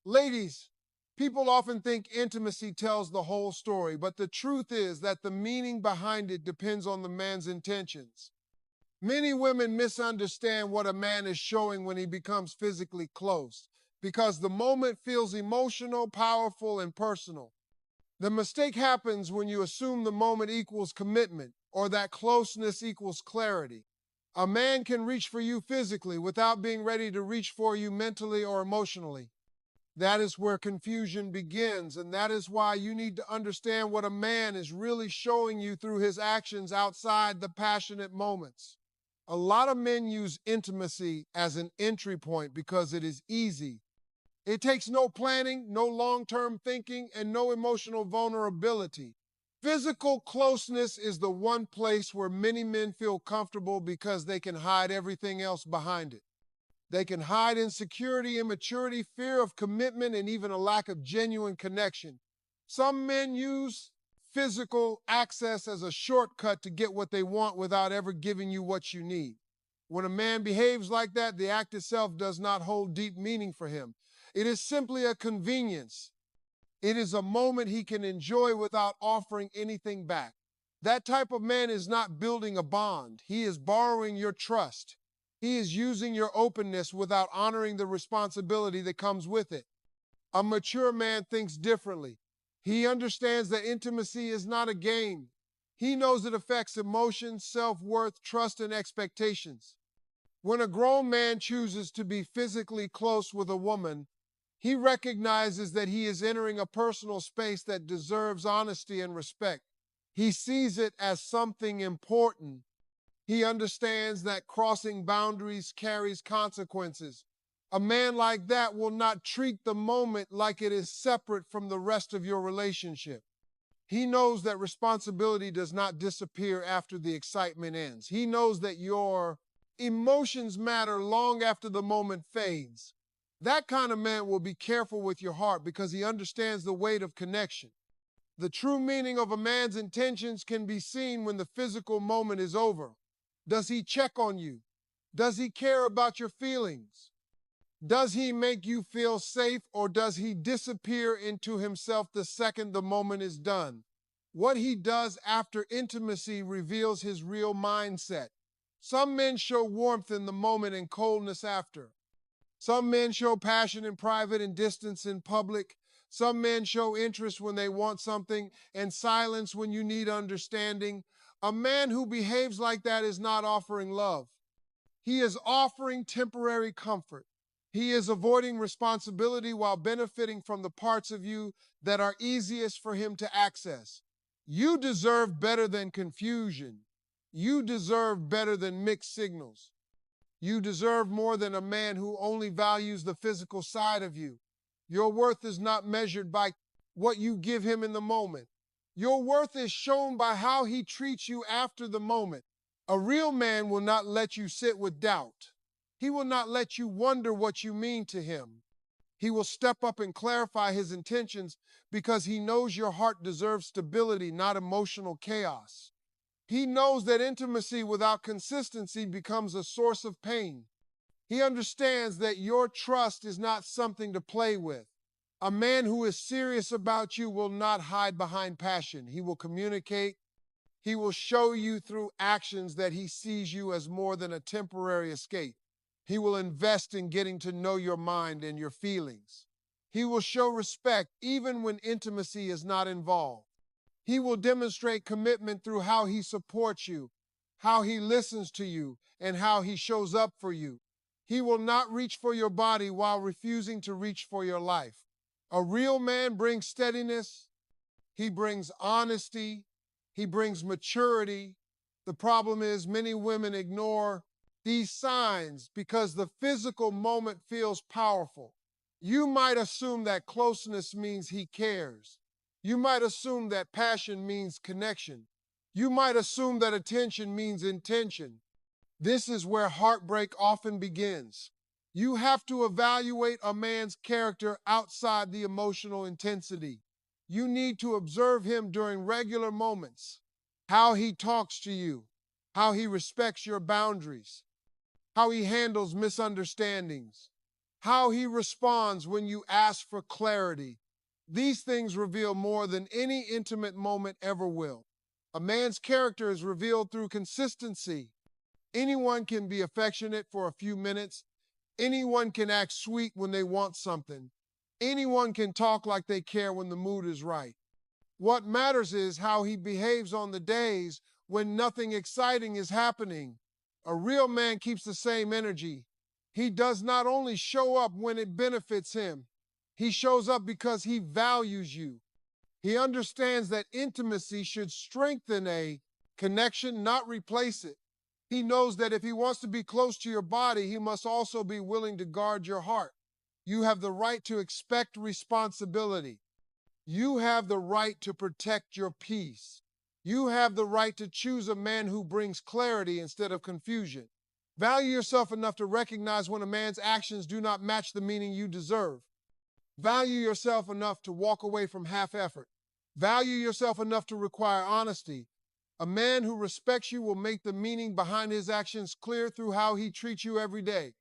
Ladies, people often think intimacy tells the whole story, but the truth is that the meaning behind it depends on the man's intentions. Many women misunderstand what a man is showing when he becomes physically close because the moment feels emotional, powerful, and personal. The mistake happens when you assume the moment equals commitment or that closeness equals clarity. A man can reach for you physically without being ready to reach for you mentally or emotionally. That is where confusion begins, and that is why you need to understand what a man is really showing you through his actions outside the passionate moments. A lot of men use intimacy as an entry point because it is easy. It takes no planning, no long-term thinking, and no emotional vulnerability. Physical closeness is the one place where many men feel comfortable because they can hide everything else behind it. They can hide insecurity, immaturity, fear of commitment, and even a lack of genuine connection. Some men use physical access as a shortcut to get what they want without ever giving you what you need. When a man behaves like that, the act itself does not hold deep meaning for him. It is simply a convenience. It is a moment he can enjoy without offering anything back. That type of man is not building a bond. He is borrowing your trust. He is using your openness without honoring the responsibility that comes with it. A mature man thinks differently. He understands that intimacy is not a game. He knows it affects emotions, self-worth, trust, and expectations. When a grown man chooses to be physically close with a woman, he recognizes that he is entering a personal space that deserves honesty and respect. He sees it as something important. He understands that crossing boundaries carries consequences. A man like that will not treat the moment like it is separate from the rest of your relationship. He knows that responsibility does not disappear after the excitement ends. He knows that your emotions matter long after the moment fades. That kind of man will be careful with your heart because he understands the weight of connection. The true meaning of a man's intentions can be seen when the physical moment is over. Does he check on you? Does he care about your feelings? Does he make you feel safe, or does he disappear into himself the second the moment is done? What he does after intimacy reveals his real mindset. Some men show warmth in the moment and coldness after. Some men show passion in private and distance in public. Some men show interest when they want something and silence when you need understanding. A man who behaves like that is not offering love. He is offering temporary comfort. He is avoiding responsibility while benefiting from the parts of you that are easiest for him to access. You deserve better than confusion. You deserve better than mixed signals. You deserve more than a man who only values the physical side of you. Your worth is not measured by what you give him in the moment. Your worth is shown by how he treats you after the moment. A real man will not let you sit with doubt. He will not let you wonder what you mean to him. He will step up and clarify his intentions because he knows your heart deserves stability, not emotional chaos. He knows that intimacy without consistency becomes a source of pain. He understands that your trust is not something to play with. A man who is serious about you will not hide behind passion. He will communicate. He will show you through actions that he sees you as more than a temporary escape. He will invest in getting to know your mind and your feelings. He will show respect even when intimacy is not involved. He will demonstrate commitment through how he supports you, how he listens to you, and how he shows up for you. He will not reach for your body while refusing to reach for your life. A real man brings steadiness. He brings honesty. He brings maturity. The problem is many women ignore these signs because the physical moment feels powerful. You might assume that closeness means he cares. You might assume that passion means connection. You might assume that attention means intention. This is where heartbreak often begins. You have to evaluate a man's character outside the emotional intensity. You need to observe him during regular moments, how he talks to you, how he respects your boundaries, how he handles misunderstandings, how he responds when you ask for clarity. These things reveal more than any intimate moment ever will. A man's character is revealed through consistency. Anyone can be affectionate for a few minutes. Anyone can act sweet when they want something. Anyone can talk like they care when the mood is right. What matters is how he behaves on the days when nothing exciting is happening. A real man keeps the same energy. He does not only show up when it benefits him, he shows up because he values you. He understands that intimacy should strengthen a connection, not replace it. He knows that if he wants to be close to your body, he must also be willing to guard your heart. You have the right to expect responsibility. You have the right to protect your peace. You have the right to choose a man who brings clarity instead of confusion. Value yourself enough to recognize when a man's actions do not match the meaning you deserve. Value yourself enough to walk away from half effort. Value yourself enough to require honesty. A man who respects you will make the meaning behind his actions clear through how he treats you every day.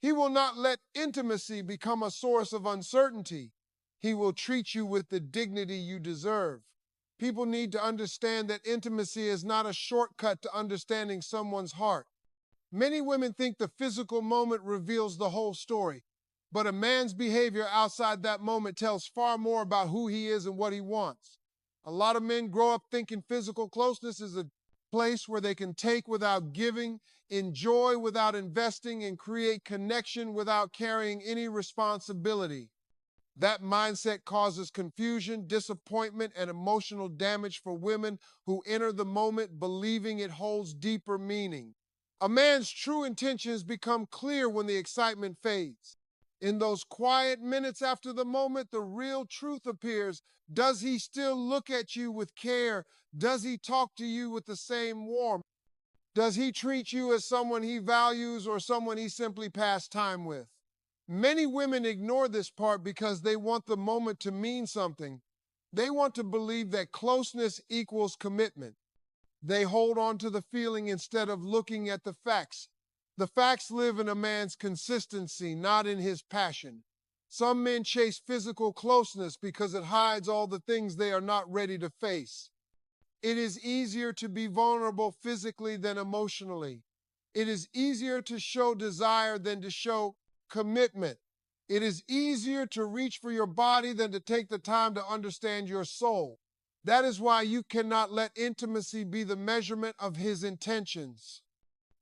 He will not let intimacy become a source of uncertainty. He will treat you with the dignity you deserve. People need to understand that intimacy is not a shortcut to understanding someone's heart. Many women think the physical moment reveals the whole story, but a man's behavior outside that moment tells far more about who he is and what he wants. A lot of men grow up thinking physical closeness is a place where they can take without giving, enjoy without investing, and create connection without carrying any responsibility. That mindset causes confusion, disappointment, and emotional damage for women who enter the moment believing it holds deeper meaning. A man's true intentions become clear when the excitement fades. In those quiet minutes after the moment, the real truth appears. Does he still look at you with care? Does he talk to you with the same warmth? Does he treat you as someone he values or someone he simply passed time with? Many women ignore this part because they want the moment to mean something. They want to believe that closeness equals commitment. They hold on to the feeling instead of looking at the facts. The facts live in a man's consistency, not in his passion. Some men chase physical closeness because it hides all the things they are not ready to face. It is easier to be vulnerable physically than emotionally. It is easier to show desire than to show commitment. It is easier to reach for your body than to take the time to understand your soul. That is why you cannot let intimacy be the measurement of his intentions.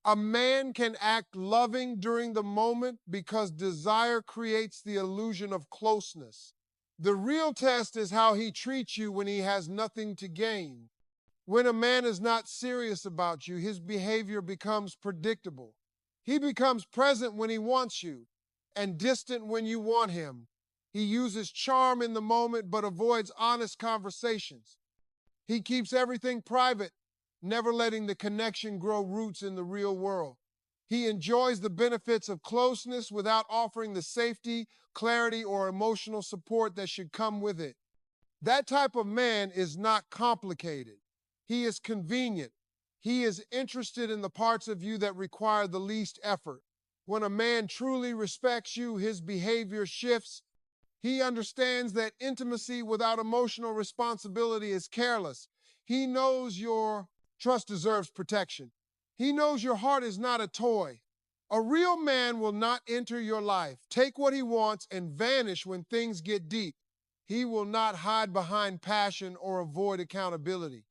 A man can act loving during the moment because desire creates the illusion of closeness. The real test is how he treats you when he has nothing to gain. When a man is not serious about you, his behavior becomes predictable. He becomes present when he wants you and distant when you want him. He uses charm in the moment but avoids honest conversations. He keeps everything private, never letting the connection grow roots in the real world. He enjoys the benefits of closeness without offering the safety, clarity, or emotional support that should come with it. That type of man is not complicated. He is convenient. He is interested in the parts of you that require the least effort. When a man truly respects you, his behavior shifts. He understands that intimacy without emotional responsibility is careless. He knows your trust deserves protection. He knows your heart is not a toy. A real man will not enter your life, take what he wants, and vanish when things get deep. He will not hide behind passion or avoid accountability.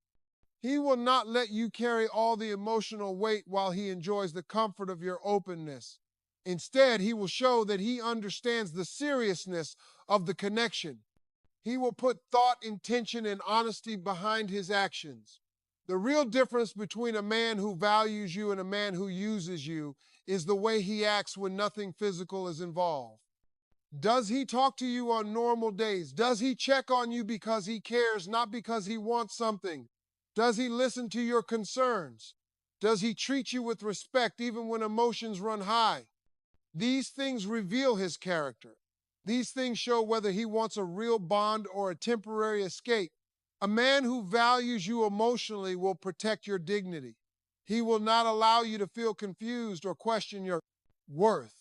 He will not let you carry all the emotional weight while he enjoys the comfort of your openness. Instead, he will show that he understands the seriousness of the connection. He will put thought, intention, and honesty behind his actions. The real difference between a man who values you and a man who uses you is the way he acts when nothing physical is involved. Does he talk to you on normal days? Does he check on you because he cares, not because he wants something? Does he listen to your concerns? Does he treat you with respect even when emotions run high? These things reveal his character. These things show whether he wants a real bond or a temporary escape. A man who values you emotionally will protect your dignity. He will not allow you to feel confused or question your worth.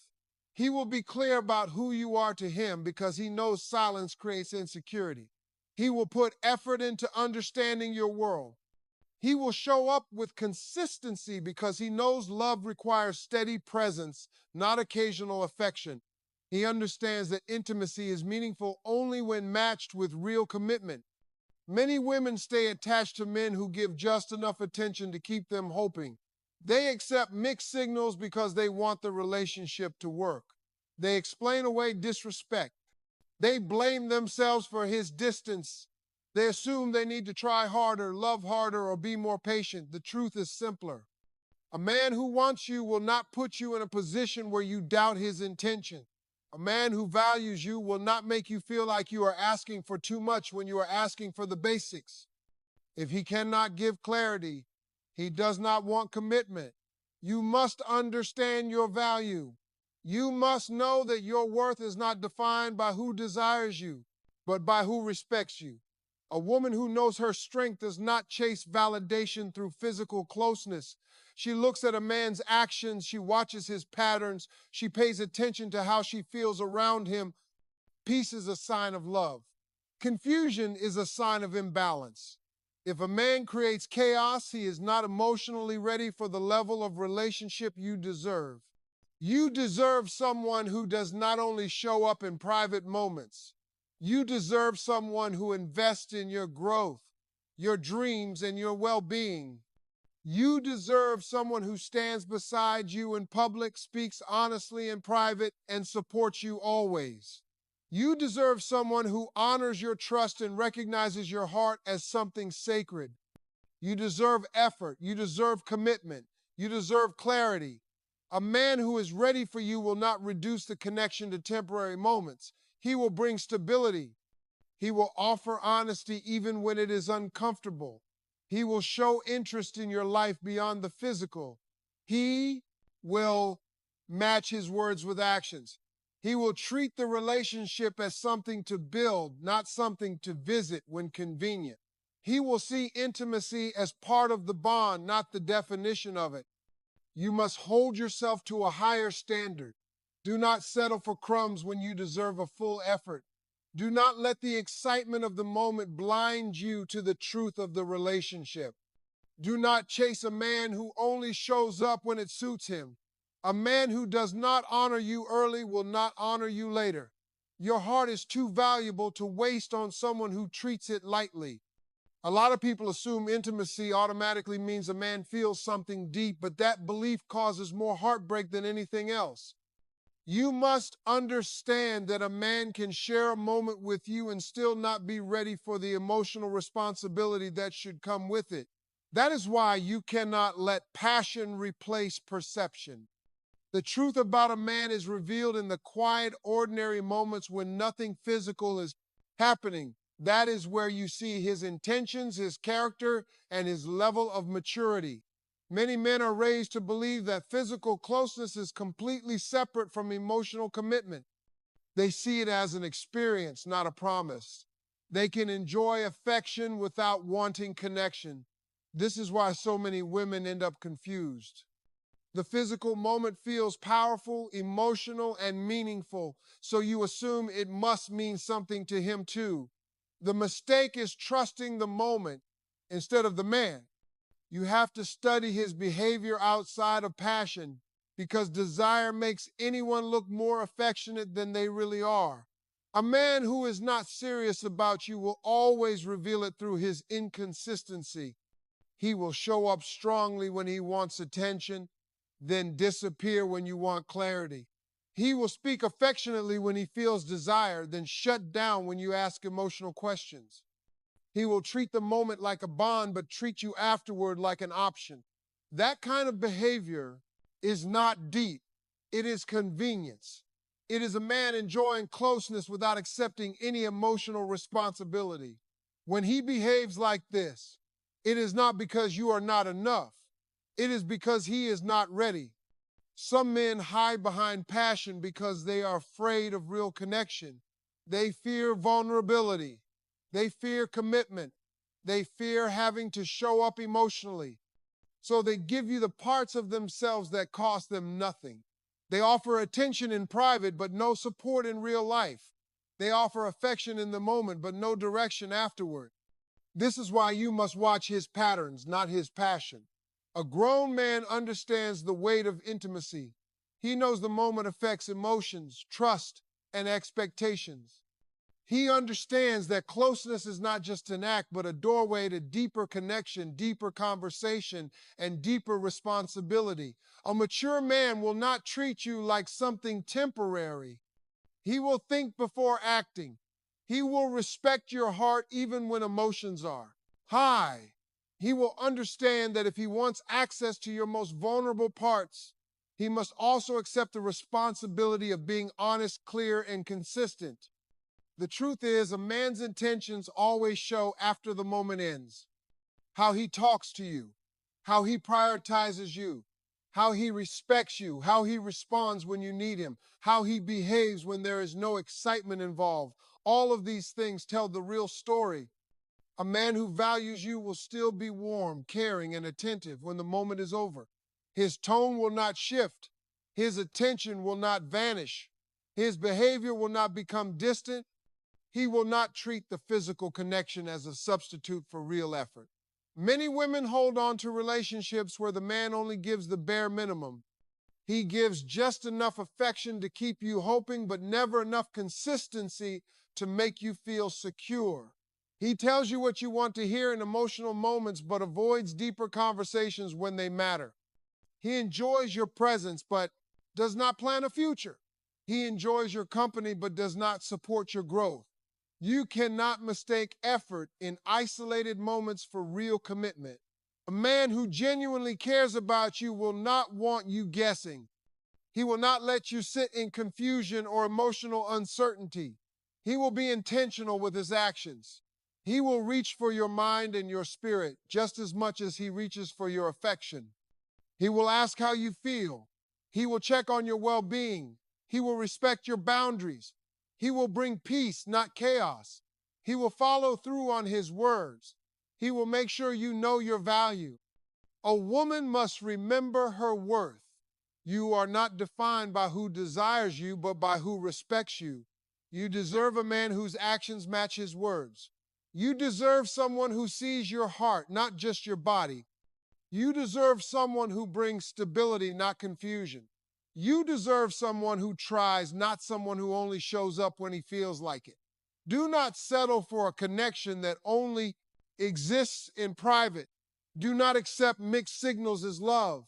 He will be clear about who you are to him because he knows silence creates insecurity. He will put effort into understanding your world. He will show up with consistency because he knows love requires steady presence, not occasional affection. He understands that intimacy is meaningful only when matched with real commitment. Many women stay attached to men who give just enough attention to keep them hoping. They accept mixed signals because they want the relationship to work. They explain away disrespect. They blame themselves for his distance. They assume they need to try harder, love harder, or be more patient. The truth is simpler. A man who wants you will not put you in a position where you doubt his intention. A man who values you will not make you feel like you are asking for too much when you are asking for the basics. If he cannot give clarity, he does not want commitment. You must understand your value. You must know that your worth is not defined by who desires you, but by who respects you. A woman who knows her strength does not chase validation through physical closeness. She looks at a man's actions, she watches his patterns, she pays attention to how she feels around him. Peace is a sign of love. Confusion is a sign of imbalance. If a man creates chaos, he is not emotionally ready for the level of relationship you deserve. You deserve someone who does not only show up in private moments. You deserve someone who invests in your growth, your dreams, and your well-being. You deserve someone who stands beside you in public, speaks honestly in private, and supports you always. You deserve someone who honors your trust and recognizes your heart as something sacred. You deserve effort. You deserve commitment. You deserve clarity. A man who is ready for you will not reduce the connection to temporary moments. He will bring stability. He will offer honesty even when it is uncomfortable. He will show interest in your life beyond the physical. He will match his words with actions. He will treat the relationship as something to build, not something to visit when convenient. He will see intimacy as part of the bond, not the definition of it. You must hold yourself to a higher standard. Do not settle for crumbs when you deserve a full effort. Do not let the excitement of the moment blind you to the truth of the relationship. Do not chase a man who only shows up when it suits him. A man who does not honor you early will not honor you later. Your heart is too valuable to waste on someone who treats it lightly. A lot of people assume intimacy automatically means a man feels something deep, but that belief causes more heartbreak than anything else. You must understand that a man can share a moment with you and still not be ready for the emotional responsibility that should come with it. That is why you cannot let passion replace perception. The truth about a man is revealed in the quiet, ordinary moments when nothing physical is happening. That is where you see his intentions, his character, and his level of maturity. Many men are raised to believe that physical closeness is completely separate from emotional commitment. They see it as an experience, not a promise. They can enjoy affection without wanting connection. This is why so many women end up confused. The physical moment feels powerful, emotional, and meaningful, so you assume it must mean something to him too. The mistake is trusting the moment instead of the man. You have to study his behavior outside of passion because desire makes anyone look more affectionate than they really are. A man who is not serious about you will always reveal it through his inconsistency. He will show up strongly when he wants attention, then disappear when you want clarity. He will speak affectionately when he feels desire, then shut down when you ask emotional questions. He will treat the moment like a bond, but treat you afterward like an option. That kind of behavior is not deep. It is convenience. It is a man enjoying closeness without accepting any emotional responsibility. When he behaves like this, it is not because you are not enough. It is because he is not ready. Some men hide behind passion because they are afraid of real connection. They fear vulnerability. They fear commitment. They fear having to show up emotionally. So they give you the parts of themselves that cost them nothing. They offer attention in private, but no support in real life. They offer affection in the moment, but no direction afterward. This is why you must watch his patterns, not his passion. A grown man understands the weight of intimacy. He knows the moment affects emotions, trust, and expectations. He understands that closeness is not just an act, but a doorway to deeper connection, deeper conversation, and deeper responsibility. A mature man will not treat you like something temporary. He will think before acting. He will respect your heart even when emotions are high. He will understand that if he wants access to your most vulnerable parts, he must also accept the responsibility of being honest, clear, and consistent. The truth is, a man's intentions always show after the moment ends. How he talks to you, how he prioritizes you, how he respects you, how he responds when you need him, how he behaves when there is no excitement involved. All of these things tell the real story. A man who values you will still be warm, caring, and attentive when the moment is over. His tone will not shift. His attention will not vanish. His behavior will not become distant. He will not treat the physical connection as a substitute for real effort. Many women hold on to relationships where the man only gives the bare minimum. He gives just enough affection to keep you hoping, but never enough consistency to make you feel secure. He tells you what you want to hear in emotional moments, but avoids deeper conversations when they matter. He enjoys your presence, but does not plan a future. He enjoys your company, but does not support your growth. You cannot mistake effort in isolated moments for real commitment. A man who genuinely cares about you will not want you guessing. He will not let you sit in confusion or emotional uncertainty. He will be intentional with his actions. He will reach for your mind and your spirit just as much as he reaches for your affection. He will ask how you feel. He will check on your well-being. He will respect your boundaries. He will bring peace, not chaos. He will follow through on his words. He will make sure you know your value. A woman must remember her worth. You are not defined by who desires you, but by who respects you. You deserve a man whose actions match his words. You deserve someone who sees your heart, not just your body. You deserve someone who brings stability, not confusion. You deserve someone who tries, not someone who only shows up when he feels like it. Do not settle for a connection that only exists in private. Do not accept mixed signals as love.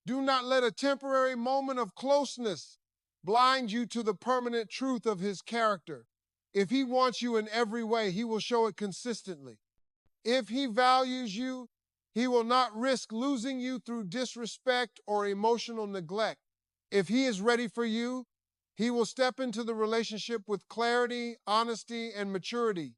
Do not let a temporary moment of closeness blind you to the permanent truth of his character. If he wants you in every way, he will show it consistently. If he values you, he will not risk losing you through disrespect or emotional neglect. If he is ready for you, he will step into the relationship with clarity, honesty, and maturity.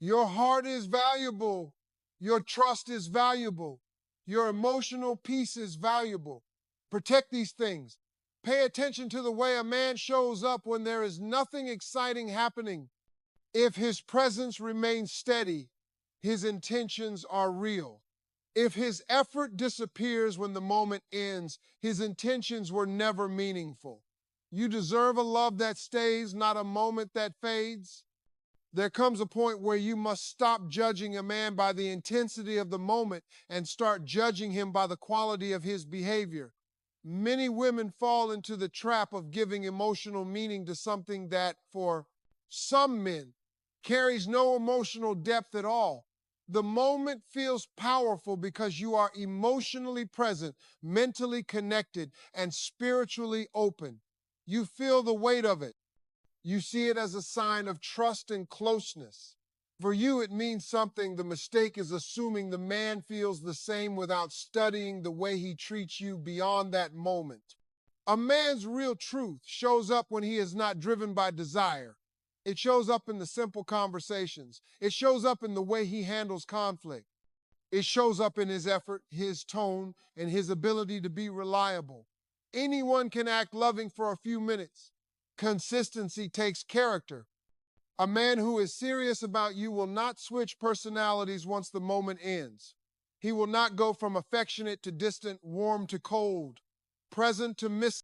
Your heart is valuable. Your trust is valuable. Your emotional peace is valuable. Protect these things. Pay attention to the way a man shows up when there is nothing exciting happening. If his presence remains steady, his intentions are real. If his effort disappears when the moment ends, his intentions were never meaningful. You deserve a love that stays, not a moment that fades. There comes a point where you must stop judging a man by the intensity of the moment and start judging him by the quality of his behavior. Many women fall into the trap of giving emotional meaning to something that, for some men, carries no emotional depth at all. The moment feels powerful because you are emotionally present, mentally connected, and spiritually open. You feel the weight of it. You see it as a sign of trust and closeness. For you, it means something. The mistake is assuming the man feels the same without studying the way he treats you beyond that moment. A man's real truth shows up when he is not driven by desire. It shows up in the simple conversations. It shows up in the way he handles conflict. It shows up in his effort, his tone, and his ability to be reliable. Anyone can act loving for a few minutes. Consistency takes character. A man who is serious about you will not switch personalities once the moment ends. He will not go from affectionate to distant, warm to cold, present to missing.